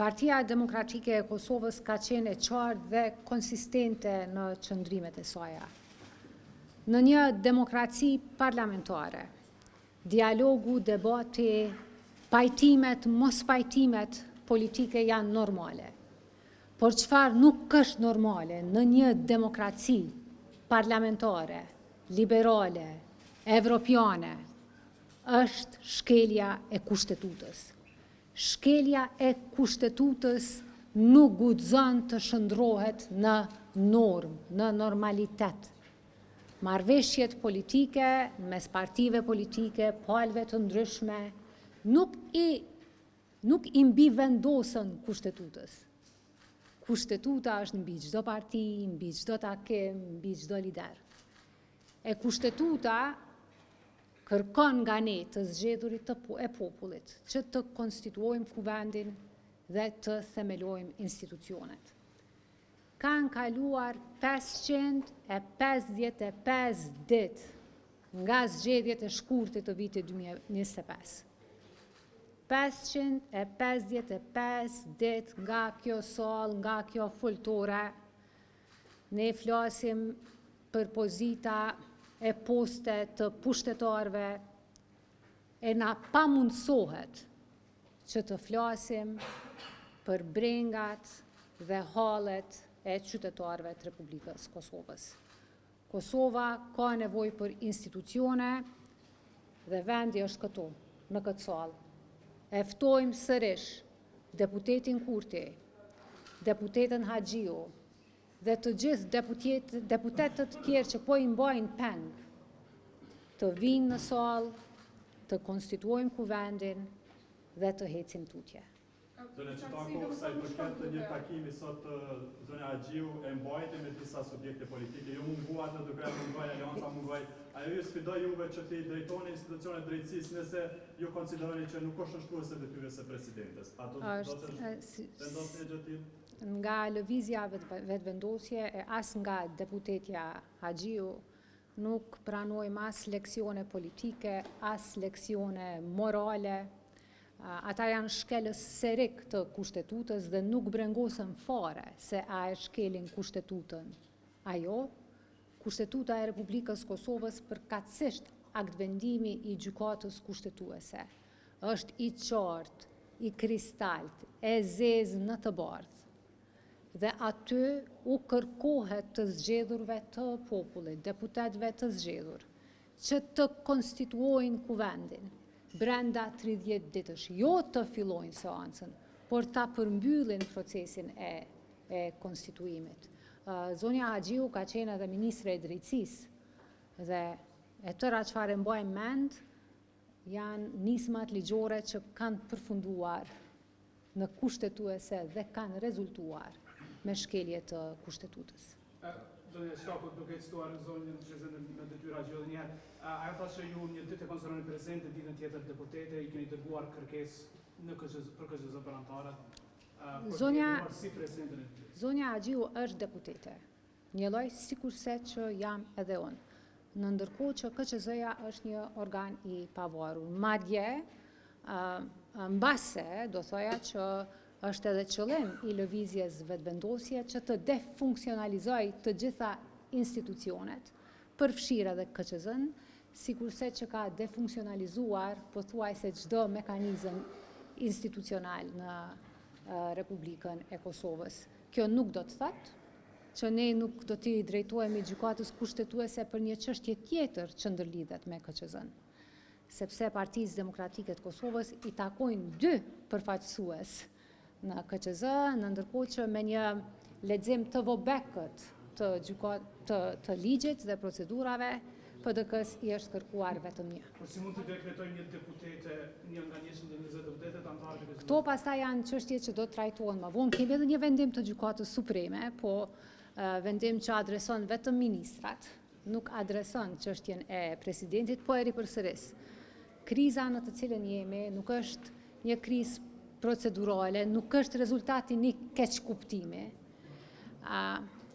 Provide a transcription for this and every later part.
Partia Demokratike e Kosovës ka qenë e qartë dhe konsistente në qëndrimet e saj. Në një demokraci parlamentare, dialogu, debati, pajtimet, mos pajtimet politike janë normale. Por çfarë nuk është normale në një demokraci parlamentare, liberale, evropiane, është shkelja e kushtetutës. Shkelja e kushtetutës nuk guxon të shndrohet në normë, në normalitet. Marrëveshjet politike mes partive politike, palëve të ndryshme, nuk i mbivendosën kushtetutës. Kushtetuta është mbi çdo parti, mbi çdo takim, mbi çdo lider. E kushtetuta kërkon nga ne të zgjedhurit e popullit që të konstituojmë kuvendin dhe të themelojmë institucionet. Kanë kaluar 555 ditë nga zgjedhjet e shkurtit të vitit 2025. 555 ditë nga kjo sallë, nga kjo foltore, ne flasim për pozita e poste të pushtetarëve e na pamundsohet që të flasim për brengat dhe hallet e qytetarëve të Republikës Kosovës. Kosova ka nevojë për institucione dhe vendi është këtu, në këtë sallë. E ftojmë sërish deputetin Kurti, deputetën Haxhiu dhe të gjithë deputetët të tjerë që po i mbajnë peng të vinë në sallë, të konstituojmë kuvendin dhe të hecim tutje. Zonja Çitaku, sa i përket të një takimi sot zonja Haxhiu e mbajti me disa subjekte politike, ju munguat në duke munguaj alianca, munguaj. Ajo ju sfidoj juve që ti drejtoni institucionet drejtësisë nëse ju konsideroni që nuk është nështruese detyres së presidentes. A do të vendosni një gjë tillë? Nga lëvizja vetëvendosje e as nga deputetja Haxhiu nuk pranojmë as leksione politike, as leksione morale. Ata janë shkelës serik të kushtetutës dhe nuk brengosën fare se a e shkelin kushtetutën. Ajo, Kushtetuta e Republikës Kosovës përkatësisht aktvendimi i gjykatës kushtetuese është i qartë, i kristalt, e zezë në të bardhë. Dhe aty u kërkohet të zgjedhurve të popullit, deputetëve të zgjedhur, që të konstituojnë kuvendin brenda 30 ditësh, jo të fillojnë seancën, por ta përmbyllin procesin e konstituimit. Zonja Haxhiu ka qenë edhe ministre e drejtësisë dhe e tëra çfarë mbajmë mend janë nismat ligjore që kanë përfunduar në kushtetuese dhe kanë rezultuar me shkelje të kushtetutës. Zonja Çitaku, duke cituar zonjën në detyrë Haxhiu edhe një herë, ajo thashë që ju një ditë e konsideroni prezente, ditën tjetër deputete, i keni dërguar kërkesë për KSZ për anëtarët. Zonja Haxhiu është deputete, një lloj sikurse që jam edhe unë. Në ndërkohë që KQZ-ja është një organ i pavarur. Madje, mbase, do thoja që është edhe qëllim i lëvizjes vetëvendosje që të defunksionalizoj të gjitha institucionet, përfshirë edhe KQZ-n, sikurse që ka defunksionalizuar pothuajse çdo mekanizëm institucional në Republikën e Kosovës. Kjo nuk do të thotë që ne nuk do t'i drejtohemi gjykatës kushtetuese për një çështje tjetër që ndërlidhet me KQZ-n. Sepse Partisë Demokratike të Kosovës i takojnë 2 përfaqësues në KQZ, në ndërkohë që me një lexim të vobekët të ligjit dhe procedurave, PDK-s i është kërkuar vetëm një. Por si mund të dekretojnë një deputete, një nga 120 deputetet antarë të Këto pastaj janë çështje që do të trajtohen më vonë. Kemi edhe një vendim të Gjykatës Supreme, po vendim që adreson vetëm ministrat, nuk adreson çështjen e presidentit, po e ripërsëris. Kriza në të cilën jemi nuk është një krizë procedurale, nuk është rezultati një keqkuptimi.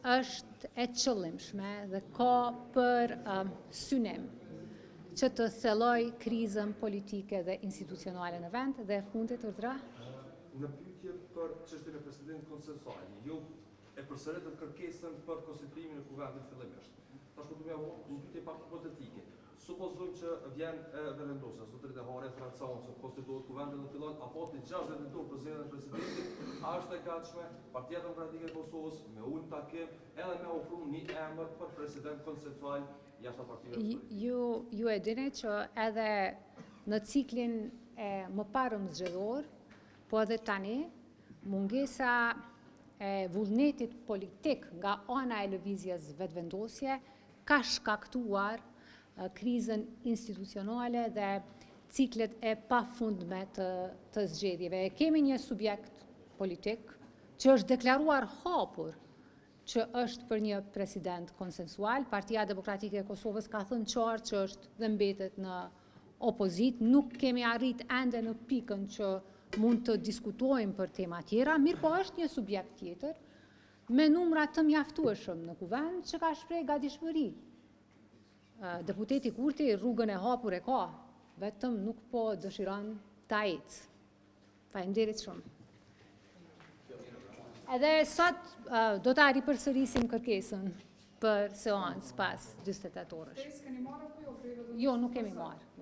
Është e qëllimshme dhe ka për synim që të thelloj krizën politike dhe institucionale në vend dhe fundit urdhra? Në pyetje pyetje për çështjen e presidentit konsensual. Ju e përsëritët kërkesën për konstituimin e kuvendit fillimisht. Tash po do të më një pyetje pak hipotetike. Supozojmë që vjen vendosja, zotërit e Hare Francon, se konstituohet kuvendi dhe fillon apo të 60 ditur për zgjedhjen e presidentit, a është e gatshme Partia Demokratike e Kosovës me unë takim edhe me ofru një emër për president konsensual jashtë partive politike? Ju e dini që edhe në ciklin e mëparëm zgjedhor, po edhe tani, mungesa e vullnetit politik nga ana e lëvizjes vetëvendosje ka shkaktuar krizën institucionale dhe ciklet e pafundme të zgjedhjeve. Kemi një subjekt politik që është deklaruar hapur që është për një president konsensual. Partia Demokratike e Kosovës ka thënë qartë që është dhe mbetet në opozit. Nuk kemi arrit ende në pikën që mund të diskutojmë për tema tjera, mirë po është një subjekt tjetër me numra të mjaftueshëm në kuvend që ka shpreh gatishmëri. Deputeti Kurti rrugën e hapur e ka, vetëm nuk po dëshiron ta ecë. Faleminderit shumë. Edhe sot do ta ripërsërisim kërkesën për seancë pas 48 orësh. Jo, nuk kemi marrë.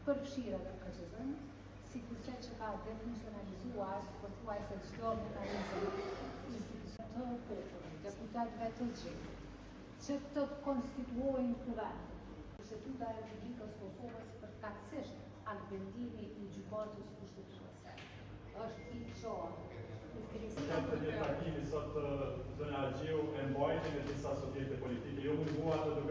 Përfshirë dhe precizëm, si kurse që ka defunksionalizuar pothuajse çdo mekanizëm institucional të popullit, deputetëve të zgjedhur, që të konstituojnë kuvende. Kushtetuta e Republikës Kosovës përkatësisht anë vendimi i gjykatës kushtetuese është i qartë. Këtë një takimi sot zonja Agjiu e mbajtjen e disa subjekte politike. Jo munduat të duke